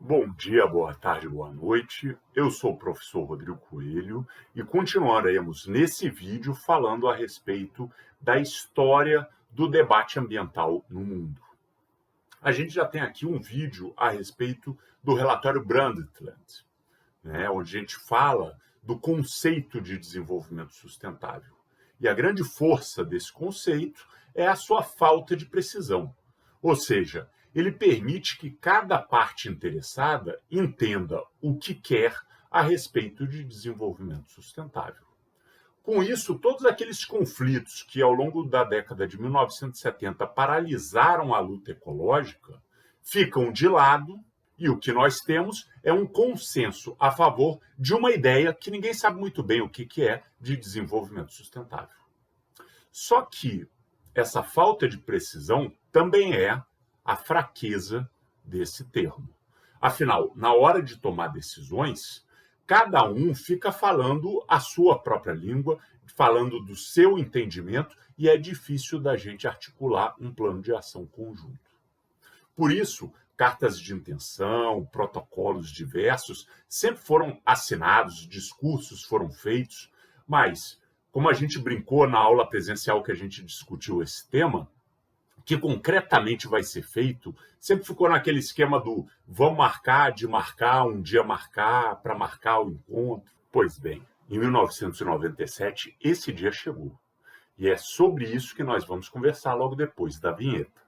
Bom dia, boa tarde, boa noite. Eu sou o professor Rodrigo Coelho e continuaremos nesse vídeo falando a respeito da história do debate ambiental no mundo. A gente já tem aqui um vídeo a respeito do relatório Brundtland, onde a gente fala do conceito de desenvolvimento sustentável. E a grande força desse conceito é a sua falta de precisão. Ou seja, ele permite que cada parte interessada entenda o que quer a respeito de desenvolvimento sustentável. Com isso, todos aqueles conflitos que ao longo da década de 1970 paralisaram a luta ecológica ficam de lado e o que nós temos é um consenso a favor de uma ideia que ninguém sabe muito bem o que é de desenvolvimento sustentável. Só que essa falta de precisão também é a fraqueza desse termo. Afinal, na hora de tomar decisões, cada um fica falando a sua própria língua, falando do seu entendimento, e é difícil da gente articular um plano de ação conjunto. Por isso, cartas de intenção, protocolos diversos sempre foram assinados, discursos foram feitos, mas, como a gente brincou na aula presencial que a gente discutiu esse tema, o que concretamente vai ser feito sempre ficou naquele esquema do vamos marcar, de marcar, um dia marcar, para marcar o encontro. Pois bem, em 1997, esse dia chegou. E é sobre isso que nós vamos conversar logo depois da vinheta.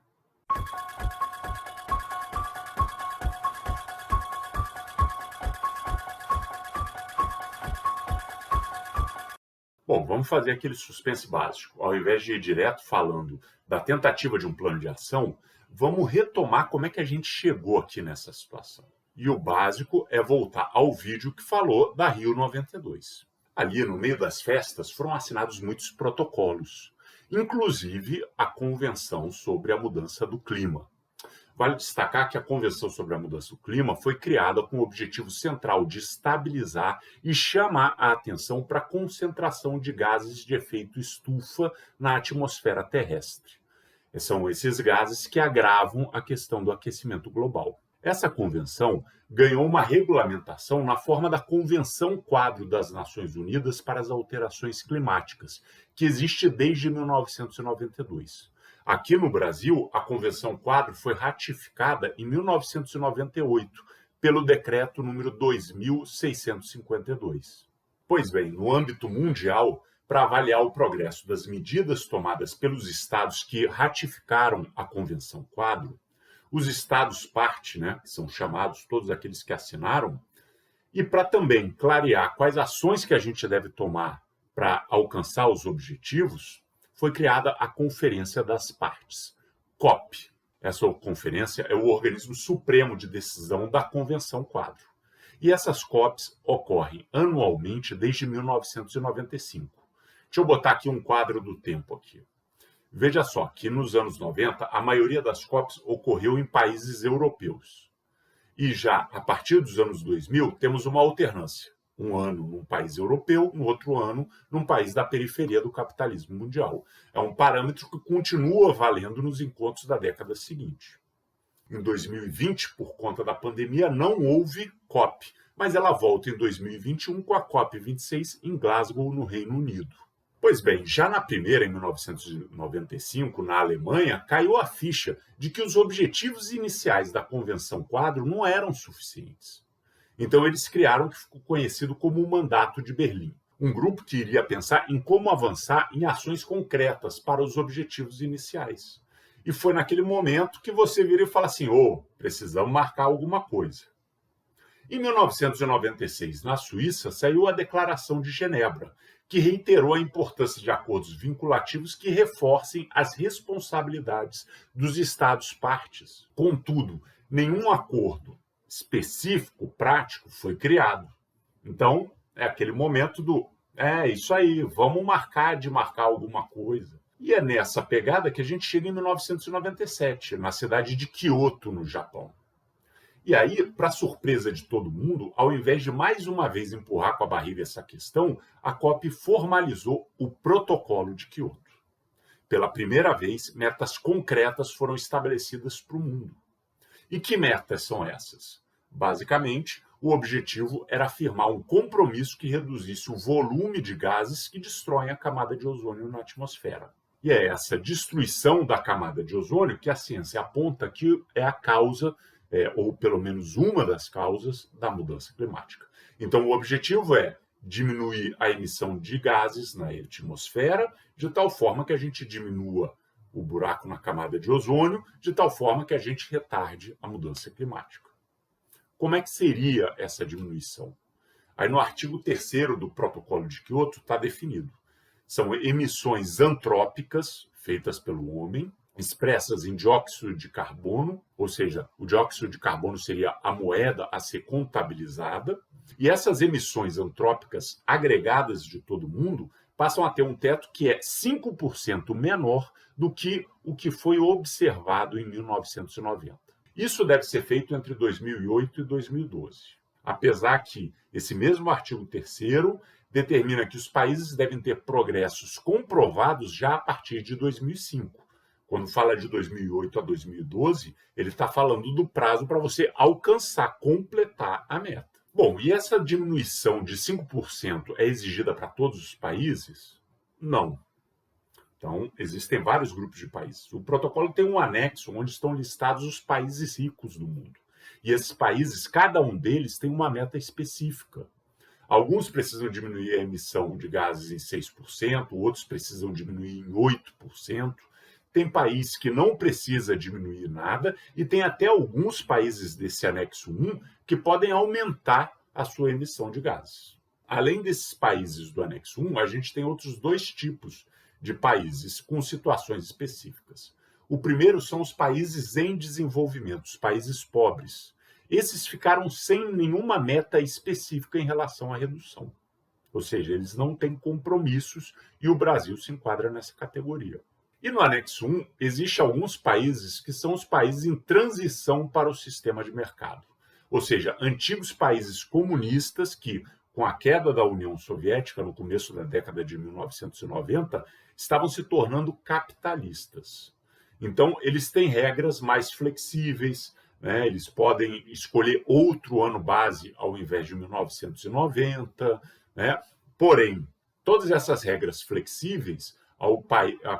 Bom, vamos fazer aquele suspense básico. Ao invés de ir direto falando da tentativa de um plano de ação, vamos retomar como é que a gente chegou aqui nessa situação. E o básico é voltar ao vídeo que falou da Rio 92. Ali, no meio das festas, foram assinados muitos protocolos, inclusive a Convenção sobre a Mudança do Clima. Vale destacar que a Convenção sobre a Mudança do Clima foi criada com o objetivo central de estabilizar e chamar a atenção para a concentração de gases de efeito estufa na atmosfera terrestre. São esses gases que agravam a questão do aquecimento global. Essa convenção ganhou uma regulamentação na forma da Convenção Quadro das Nações Unidas para as Alterações Climáticas, que existe desde 1992. Aqui no Brasil, a Convenção Quadro foi ratificada em 1998 pelo Decreto número 2652. Pois bem, no âmbito mundial, para avaliar o progresso das medidas tomadas pelos estados que ratificaram a Convenção Quadro, os estados-parte, que são chamados todos aqueles que assinaram, e para também clarear quais ações que a gente deve tomar para alcançar os objetivos, foi criada a Conferência das Partes, COP. Essa conferência é o organismo supremo de decisão da Convenção Quadro. E essas COPs ocorrem anualmente desde 1995. Deixa eu botar aqui um quadro do tempo aqui. Veja só que nos anos 90, a maioria das COPs ocorreu em países europeus. E já a partir dos anos 2000, temos uma alternância. Um ano num país europeu, no outro ano num país da periferia do capitalismo mundial. É um parâmetro que continua valendo nos encontros da década seguinte. Em 2020, por conta da pandemia, não houve COP, mas ela volta em 2021 com a COP26 em Glasgow, no Reino Unido. Pois bem, já na primeira, em 1995, na Alemanha, caiu a ficha de que os objetivos iniciais da Convenção Quadro não eram suficientes. Então, eles criaram o que ficou conhecido como o Mandato de Berlim, um grupo que iria pensar em como avançar em ações concretas para os objetivos iniciais. E foi naquele momento que você vira e fala assim, precisamos marcar alguma coisa. Em 1996, na Suíça, saiu a Declaração de Genebra, que reiterou a importância de acordos vinculativos que reforcem as responsabilidades dos Estados-partes. Contudo, nenhum acordo específico, prático, foi criado. Então, é aquele momento do, isso aí, vamos marcar alguma coisa. E é nessa pegada que a gente chega em 1997, na cidade de Kyoto, no Japão. E aí, para surpresa de todo mundo, ao invés de mais uma vez empurrar com a barriga essa questão, a COP formalizou o Protocolo de Kyoto. Pela primeira vez, metas concretas foram estabelecidas para o mundo. E que metas são essas? Basicamente, o objetivo era afirmar um compromisso que reduzisse o volume de gases que destroem a camada de ozônio na atmosfera. E é essa destruição da camada de ozônio que a ciência aponta que é a causa, ou pelo menos uma das causas, da mudança climática. Então, o objetivo é diminuir a emissão de gases na atmosfera, de tal forma que a gente diminua o buraco na camada de ozônio, de tal forma que a gente retarde a mudança climática. Como é que seria essa diminuição? Aí no artigo 3º do Protocolo de Quioto está definido. São emissões antrópicas feitas pelo homem, expressas em dióxido de carbono, ou seja, o dióxido de carbono seria a moeda a ser contabilizada, e essas emissões antrópicas agregadas de todo mundo passam a ter um teto que é 5% menor do que o que foi observado em 1990. Isso deve ser feito entre 2008 e 2012, apesar que esse mesmo artigo 3º determina que os países devem ter progressos comprovados já a partir de 2005. Quando fala de 2008 a 2012, ele está falando do prazo para você alcançar, completar a meta. Bom, e essa diminuição de 5% é exigida para todos os países? Não. Então, existem vários grupos de países. O protocolo tem um anexo onde estão listados os países ricos do mundo. E esses países, cada um deles tem uma meta específica. Alguns precisam diminuir a emissão de gases em 6%, outros precisam diminuir em 8%. Tem país que não precisa diminuir nada e tem até alguns países desse anexo 1 que podem aumentar a sua emissão de gases. Além desses países do anexo 1, a gente tem outros dois tipos de países com situações específicas. O primeiro são os países em desenvolvimento, os países pobres. Esses ficaram sem nenhuma meta específica em relação à redução. Ou seja, eles não têm compromissos e o Brasil se enquadra nessa categoria. E no anexo 1, existem alguns países que são os países em transição para o sistema de mercado. Ou seja, antigos países comunistas que, com a queda da União Soviética no começo da década de 1990, estavam se tornando capitalistas. Então, eles têm regras mais flexíveis, né? Eles podem escolher outro ano base ao invés de 1990. Né? Porém, todas essas regras flexíveis,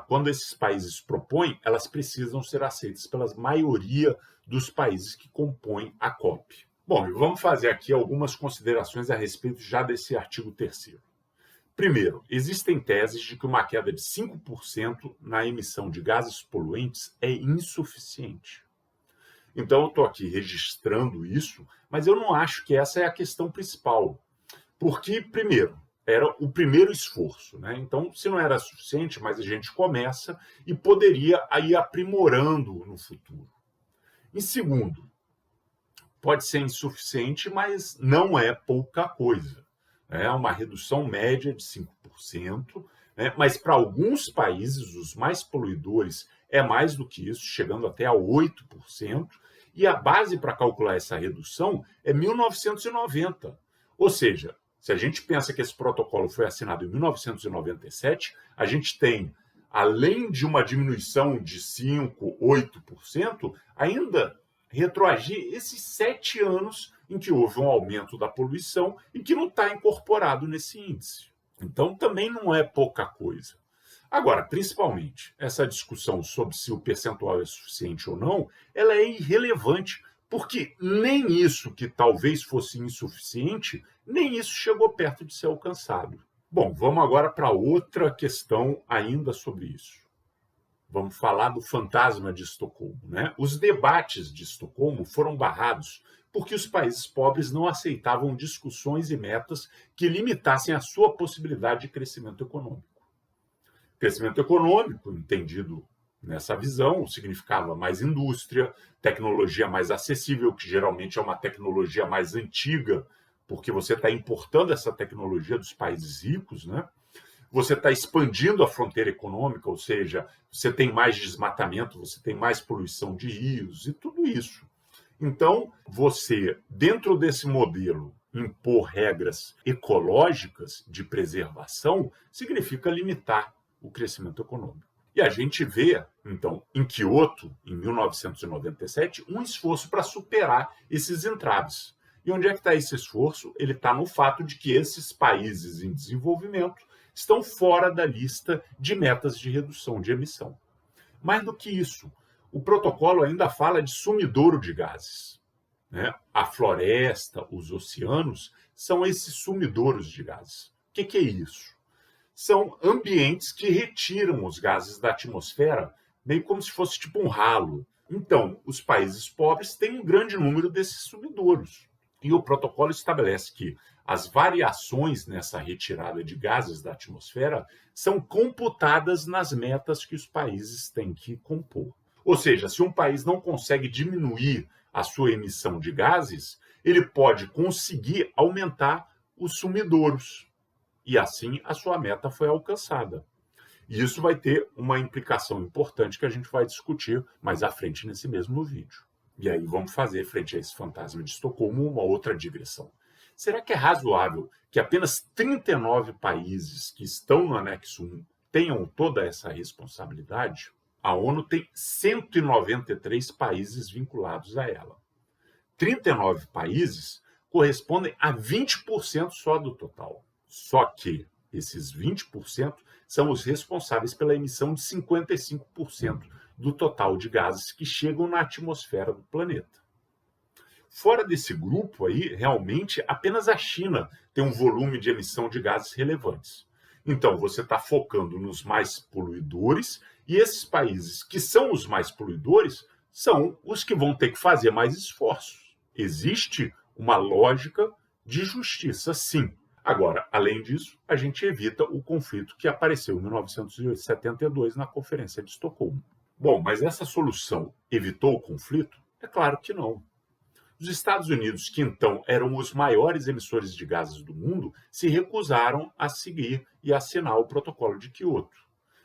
quando esses países propõem, elas precisam ser aceitas pela maioria dos países que compõem a COP. Bom, e vamos fazer aqui algumas considerações a respeito já desse artigo 3º. Primeiro, existem teses de que uma queda de 5% na emissão de gases poluentes é insuficiente. Então, eu estou aqui registrando isso, mas eu não acho que essa é a questão principal. Porque, primeiro, era o primeiro esforço, né? Então, se não era suficiente, mas a gente começa e poderia ir aprimorando no futuro. Em segundo, pode ser insuficiente, mas não é pouca coisa. É uma redução média de 5%, né? Mas para alguns países, os mais poluidores, é mais do que isso, chegando até a 8%, e a base para calcular essa redução é 1990. Ou seja, se a gente pensa que esse protocolo foi assinado em 1997, a gente tem, além de uma diminuição de 5%, 8%, ainda retroagir esses 7 anos em que houve um aumento da poluição e que não está incorporado nesse índice. Então, também não é pouca coisa. Agora, principalmente, essa discussão sobre se o percentual é suficiente ou não, ela é irrelevante, porque nem isso que talvez fosse insuficiente, nem isso chegou perto de ser alcançado. Bom, vamos agora para outra questão ainda sobre isso. Vamos falar do fantasma de Estocolmo, né? Os debates de Estocolmo foram barrados porque os países pobres não aceitavam discussões e metas que limitassem a sua possibilidade de crescimento econômico. Crescimento econômico, entendido nessa visão, significava mais indústria, tecnologia mais acessível, que geralmente é uma tecnologia mais antiga, porque você está importando essa tecnologia dos países ricos, né? Você está expandindo a fronteira econômica, ou seja, você tem mais desmatamento, você tem mais poluição de rios e tudo isso. Então, você, dentro desse modelo, impor regras ecológicas de preservação significa limitar o crescimento econômico. E a gente vê, então, em Quioto, em 1997, um esforço para superar esses entraves. E onde é que está esse esforço? Ele está no fato de que esses países em desenvolvimento estão fora da lista de metas de redução de emissão. Mais do que isso, o protocolo ainda fala de sumidouro de gases, né? A floresta, os oceanos, são esses sumidouros de gases. O que é isso? São ambientes que retiram os gases da atmosfera, meio como se fosse tipo um ralo. Então, os países pobres têm um grande número desses sumidouros. E o protocolo estabelece que as variações nessa retirada de gases da atmosfera são computadas nas metas que os países têm que compor. Ou seja, se um país não consegue diminuir a sua emissão de gases, ele pode conseguir aumentar os sumidouros. E assim a sua meta foi alcançada. E isso vai ter uma implicação importante que a gente vai discutir mais à frente nesse mesmo vídeo. E aí vamos fazer, frente a esse fantasma de Estocolmo, uma outra digressão. Será que é razoável que apenas 39 países que estão no anexo 1 tenham toda essa responsabilidade? A ONU tem 193 países vinculados a ela. 39 países correspondem a 20% só do total. Só que esses 20% são os responsáveis pela emissão de 55% do total de gases que chegam na atmosfera do planeta. Fora desse grupo aí, realmente, apenas a China tem um volume de emissão de gases relevantes. Então, você está focando nos mais poluidores, e esses países que são os mais poluidores são os que vão ter que fazer mais esforços. Existe uma lógica de justiça, sim. Agora, além disso, a gente evita o conflito que apareceu em 1972 na Conferência de Estocolmo. Bom, mas essa solução evitou o conflito? É claro que não. Os Estados Unidos, que então eram os maiores emissores de gases do mundo, se recusaram a seguir e assinar o Protocolo de Quioto.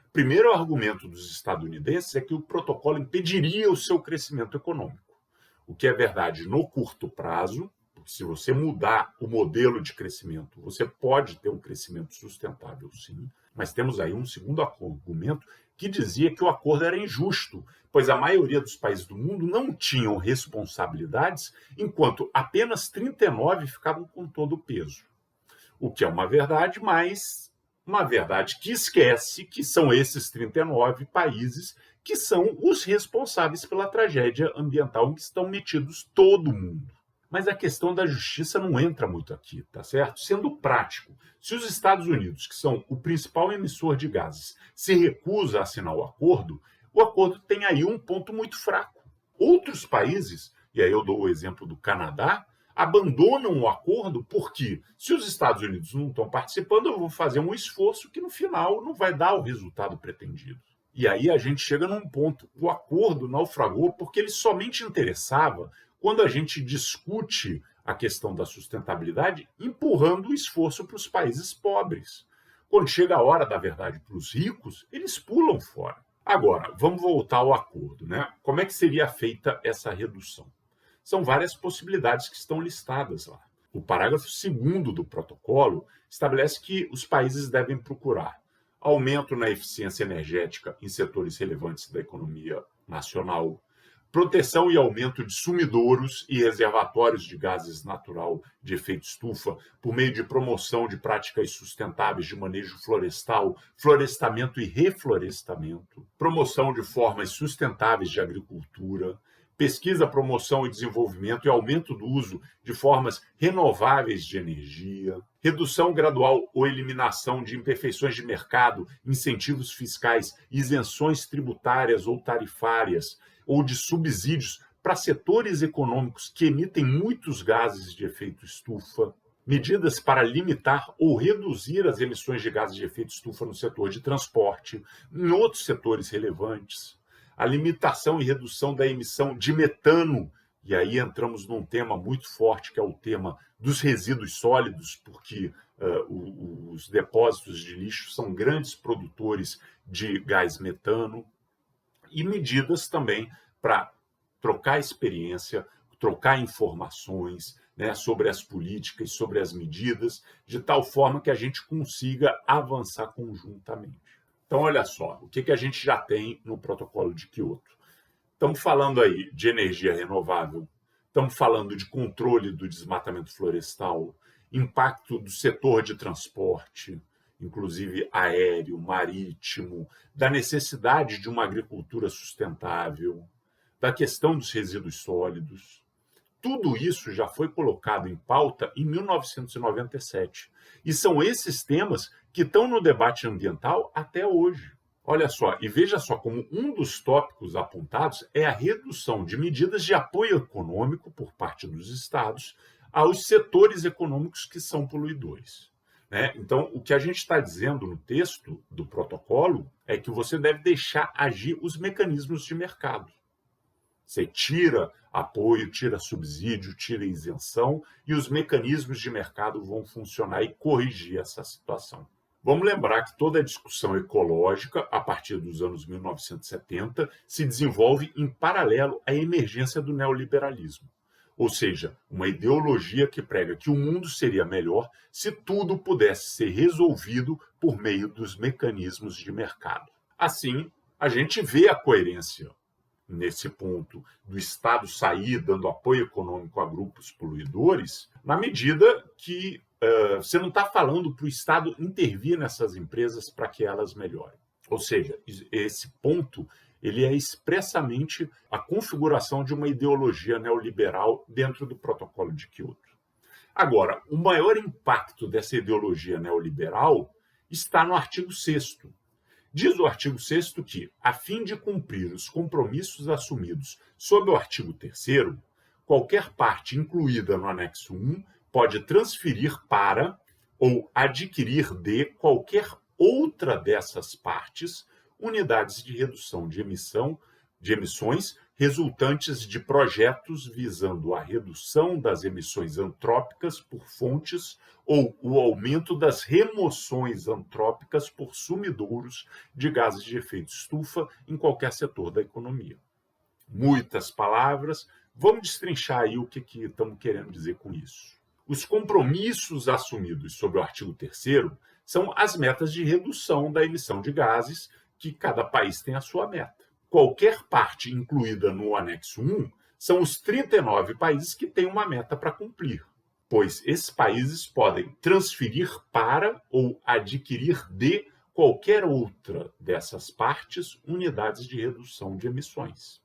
O primeiro argumento dos estadunidenses é que o protocolo impediria o seu crescimento econômico, o que é verdade no curto prazo, porque se você mudar o modelo de crescimento, você pode ter um crescimento sustentável, sim, mas temos aí um segundo argumento que dizia que o acordo era injusto, pois a maioria dos países do mundo não tinham responsabilidades, enquanto apenas 39 ficavam com todo o peso. O que é uma verdade, mas uma verdade que esquece que são esses 39 países que são os responsáveis pela tragédia ambiental em que estão metidos todo mundo. Mas a questão da justiça não entra muito aqui, tá certo? Sendo prático, se os Estados Unidos, que são o principal emissor de gases, se recusa a assinar o acordo tem aí um ponto muito fraco. Outros países, e aí eu dou o exemplo do Canadá, abandonam o acordo porque, se os Estados Unidos não estão participando, eu vou fazer um esforço que no final não vai dar o resultado pretendido. E aí a gente chega num ponto, o acordo naufragou porque ele somente interessava quando a gente discute a questão da sustentabilidade, empurrando o esforço para os países pobres. Quando chega a hora da verdade para os ricos, eles pulam fora. Agora, vamos voltar ao acordo, né? Como é que seria feita essa redução? São várias possibilidades que estão listadas lá. O parágrafo 2º do protocolo estabelece que os países devem procurar aumento na eficiência energética em setores relevantes da economia nacional, proteção e aumento de sumidouros e reservatórios de gases natural de efeito estufa por meio de promoção de práticas sustentáveis de manejo florestal, florestamento e reflorestamento, promoção de formas sustentáveis de agricultura, pesquisa, promoção e desenvolvimento e aumento do uso de formas renováveis de energia, redução gradual ou eliminação de imperfeições de mercado, incentivos fiscais, isenções tributárias ou tarifárias, ou de subsídios para setores econômicos que emitem muitos gases de efeito estufa, medidas para limitar ou reduzir as emissões de gases de efeito estufa no setor de transporte, em outros setores relevantes, a limitação e redução da emissão de metano, e aí entramos num tema muito forte, que é o tema dos resíduos sólidos, porque os depósitos de lixo são grandes produtores de gás metano, e medidas também para trocar experiência, trocar informações, né, sobre as políticas, sobre as medidas, de tal forma que a gente consiga avançar conjuntamente. Então, olha só, o que a gente já tem no Protocolo de Quioto? Estamos falando aí de energia renovável, estamos falando de controle do desmatamento florestal, impacto do setor de transporte, inclusive aéreo, marítimo, da necessidade de uma agricultura sustentável, da questão dos resíduos sólidos. Tudo isso já foi colocado em pauta em 1997. E são esses temas que estão no debate ambiental até hoje. Olha só, e veja só como um dos tópicos apontados é a redução de medidas de apoio econômico por parte dos estados aos setores econômicos que são poluidores. Né? Então, o que a gente está dizendo no texto do protocolo é que você deve deixar agir os mecanismos de mercado. Você tira apoio, tira subsídio, tira isenção e os mecanismos de mercado vão funcionar e corrigir essa situação. Vamos lembrar que toda a discussão ecológica, a partir dos anos 1970, se desenvolve em paralelo à emergência do neoliberalismo. Ou seja, uma ideologia que prega que o mundo seria melhor se tudo pudesse ser resolvido por meio dos mecanismos de mercado. Assim, a gente vê a coerência nesse ponto do Estado sair dando apoio econômico a grupos poluidores, na medida que você não está falando para o Estado intervir nessas empresas para que elas melhorem. Ou seja, esse ponto ele é expressamente a configuração de uma ideologia neoliberal dentro do Protocolo de Quioto. Agora, o maior impacto dessa ideologia neoliberal está no artigo 6º. Diz o artigo 6º que, a fim de cumprir os compromissos assumidos sob o artigo 3º, qualquer parte incluída no anexo 1 pode transferir para ou adquirir de qualquer outra dessas partes unidades de redução de emissões resultantes de projetos visando a redução das emissões antrópicas por fontes ou o aumento das remoções antrópicas por sumidouros de gases de efeito estufa em qualquer setor da economia. Muitas palavras, vamos destrinchar aí o que estamos querendo dizer com isso. Os compromissos assumidos sob o artigo 3º são as metas de redução da emissão de gases, que cada país tem a sua meta. Qualquer parte incluída no anexo 1 são os 39 países que têm uma meta para cumprir, pois esses países podem transferir para ou adquirir de qualquer outra dessas partes unidades de redução de emissões.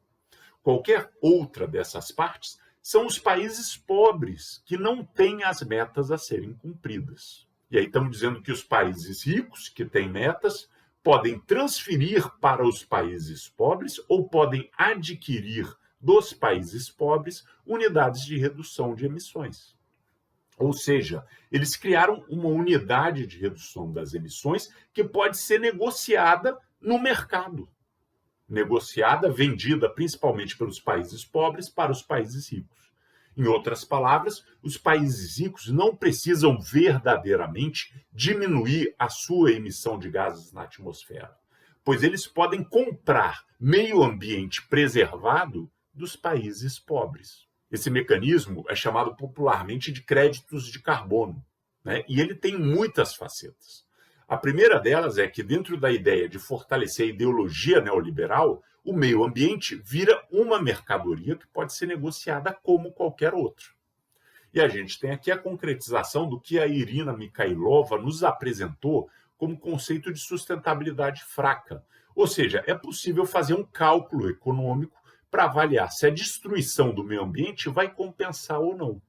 Qualquer outra dessas partes são os países pobres que não têm as metas a serem cumpridas. E aí estamos dizendo que os países ricos, que têm metas, podem transferir para os países pobres ou podem adquirir dos países pobres unidades de redução de emissões. Ou seja, eles criaram uma unidade de redução das emissões que pode ser negociada no mercado. Negociada, vendida principalmente pelos países pobres para os países ricos. Em outras palavras, os países ricos não precisam verdadeiramente diminuir a sua emissão de gases na atmosfera, pois eles podem comprar meio ambiente preservado dos países pobres. Esse mecanismo é chamado popularmente de créditos de carbono, né? E ele tem muitas facetas. A primeira delas é que, dentro da ideia de fortalecer a ideologia neoliberal, o meio ambiente vira uma mercadoria que pode ser negociada como qualquer outra. E a gente tem aqui a concretização do que a Irina Mikhailova nos apresentou como conceito de sustentabilidade fraca. Ou seja, é possível fazer um cálculo econômico para avaliar se a destruição do meio ambiente vai compensar ou não.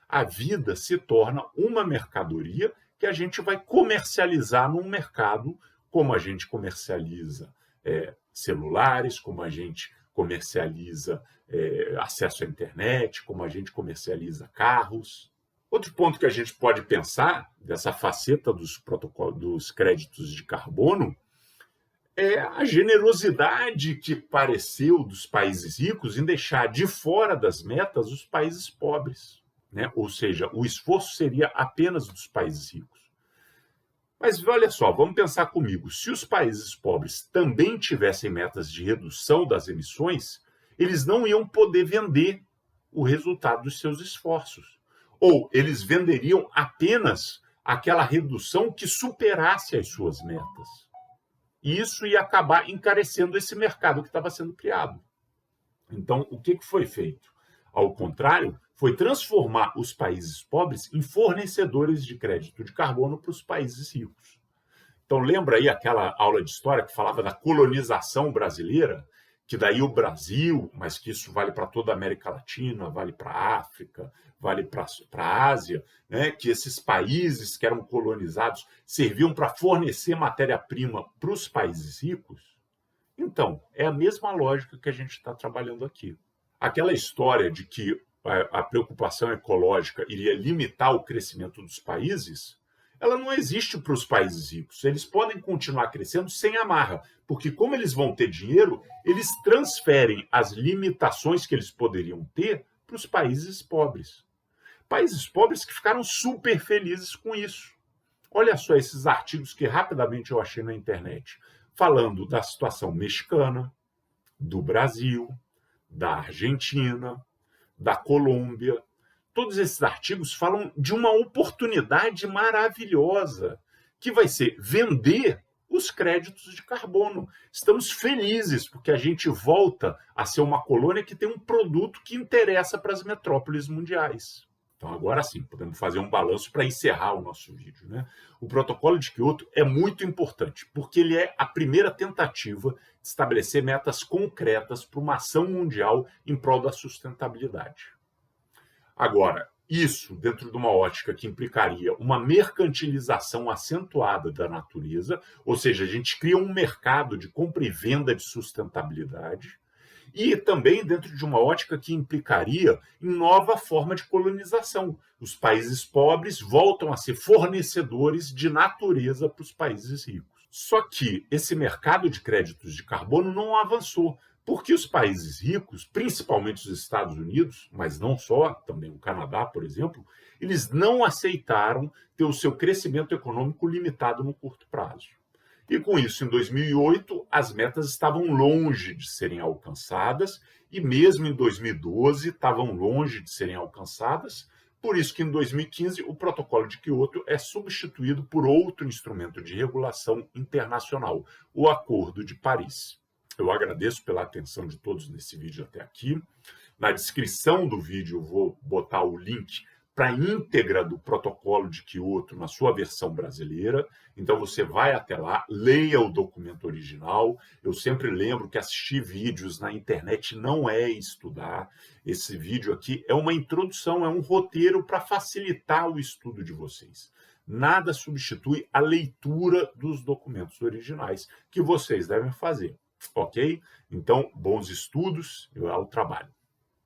A vida se torna uma mercadoria que a gente vai comercializar num mercado, como a gente comercializa celulares, como a gente comercializa acesso à internet, como a gente comercializa carros. Outro ponto que a gente pode pensar dessa faceta dos protocolos, dos créditos de carbono, é a generosidade que pareceu dos países ricos em deixar de fora das metas os países pobres, né? Ou seja, o esforço seria apenas dos países ricos. Mas olha só, vamos pensar comigo, se os países pobres também tivessem metas de redução das emissões, eles não iam poder vender o resultado dos seus esforços. Ou eles venderiam apenas aquela redução que superasse as suas metas. E isso ia acabar encarecendo esse mercado que estava sendo criado. Então, o que foi feito? Ao contrário, foi transformar os países pobres em fornecedores de crédito de carbono para os países ricos. Então, lembra aí aquela aula de história que falava da colonização brasileira? Que daí o Brasil, mas que isso vale para toda a América Latina, vale para a África, vale para a Ásia, né? Que esses países que eram colonizados serviam para fornecer matéria-prima para os países ricos. Então, é a mesma lógica que a gente está trabalhando aqui. Aquela história de que a preocupação ecológica iria limitar o crescimento dos países, ela não existe para os países ricos. Eles podem continuar crescendo sem amarra, porque como eles vão ter dinheiro, eles transferem as limitações que eles poderiam ter para os países pobres. Países pobres que ficaram super felizes com isso. Olha só esses artigos que rapidamente eu achei na internet, falando da situação mexicana, do Brasil, da Argentina, da Colômbia. Todos esses artigos falam de uma oportunidade maravilhosa, que vai ser vender os créditos de carbono. Estamos felizes porque a gente volta a ser uma colônia que tem um produto que interessa para as metrópoles mundiais. Então, agora sim, podemos fazer um balanço para encerrar o nosso vídeo, né? O Protocolo de Quioto é muito importante, porque ele é a primeira tentativa de estabelecer metas concretas para uma ação mundial em prol da sustentabilidade. Agora, isso dentro de uma ótica que implicaria uma mercantilização acentuada da natureza, ou seja, a gente cria um mercado de compra e venda de sustentabilidade, e também dentro de uma ótica que implicaria em nova forma de colonização. Os países pobres voltam a ser fornecedores de natureza para os países ricos. Só que esse mercado de créditos de carbono não avançou, porque os países ricos, principalmente os Estados Unidos, mas não só, também o Canadá, por exemplo, eles não aceitaram ter o seu crescimento econômico limitado no curto prazo. E com isso, em 2008, as metas estavam longe de serem alcançadas, e mesmo em 2012 estavam longe de serem alcançadas. Por isso que em 2015 o Protocolo de Quioto é substituído por outro instrumento de regulação internacional, o Acordo de Paris. Eu agradeço pela atenção de todos nesse vídeo até aqui. Na descrição do vídeo eu vou botar o link para a íntegra do Protocolo de Quioto na sua versão brasileira. Então você vai até lá, leia o documento original. Eu sempre lembro que assistir vídeos na internet não é estudar. Esse vídeo aqui é uma introdução, é um roteiro para facilitar o estudo de vocês. Nada substitui a leitura dos documentos originais que vocês devem fazer, ok? Então, bons estudos e ao trabalho.